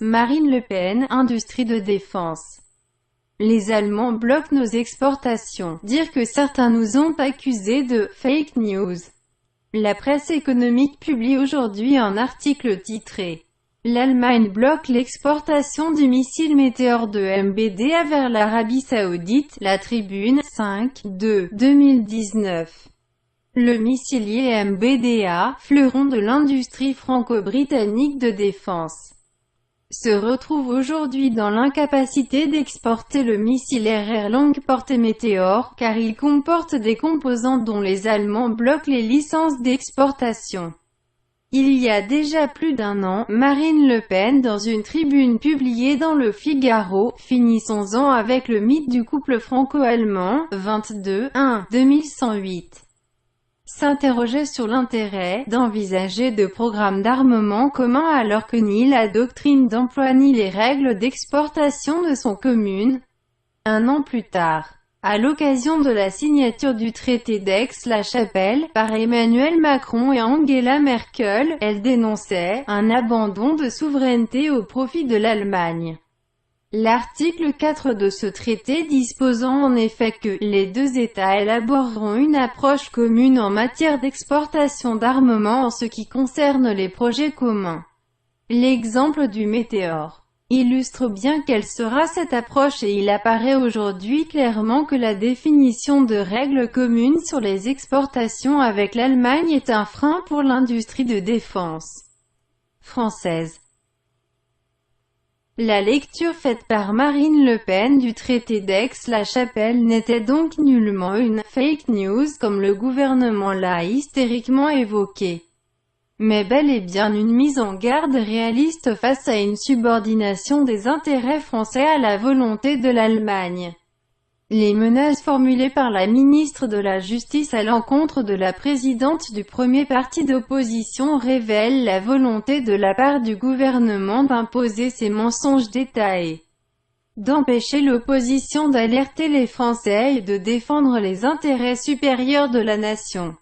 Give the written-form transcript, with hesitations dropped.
Marine Le Pen, industrie de défense. Les Allemands bloquent nos exportations. Dire que certains nous ont accusés de « fake news ». La presse économique publie aujourd'hui un article titré « L'Allemagne bloque l'exportation du missile Météor de MBDA vers l'Arabie Saoudite », La Tribune, 5/2/2019. Le missilier MBDA, fleuron de l'industrie franco-britannique de défense, se retrouve aujourd'hui dans l'incapacité d'exporter le missile RR longue portée Météor, car il comporte des composants dont les Allemands bloquent les licences d'exportation. Il y a déjà plus d'un an, Marine Le Pen, dans une tribune publiée dans Le Figaro, finissons-en avec le mythe du couple franco-allemand, 22/1/2108. S'interrogeait sur l'intérêt d'envisager de programmes d'armement commun alors que ni la doctrine d'emploi ni les règles d'exportation ne sont communes. Un an plus tard, à l'occasion de la signature du traité d'Aix-la-Chapelle, par Emmanuel Macron et Angela Merkel, elle dénonçait un abandon de souveraineté au profit de l'Allemagne. L'article 4 de ce traité disposant en effet que « les deux États élaboreront une approche commune en matière d'exportation d'armement en ce qui concerne les projets communs ». L'exemple du Météor illustre bien quelle sera cette approche et il apparaît aujourd'hui clairement que la définition de règles communes sur les exportations avec l'Allemagne est un frein pour l'industrie de défense française. La lecture faite par Marine Le Pen du traité d'Aix-la-Chapelle n'était donc nullement une « fake news » comme le gouvernement l'a hystériquement évoqué, mais bel et bien une mise en garde réaliste face à une subordination des intérêts français à la volonté de l'Allemagne. Les menaces formulées par la ministre de la Justice à l'encontre de la présidente du premier parti d'opposition révèlent la volonté de la part du gouvernement d'imposer ces mensonges d'État et d'empêcher l'opposition d'alerter les Français et de défendre les intérêts supérieurs de la nation.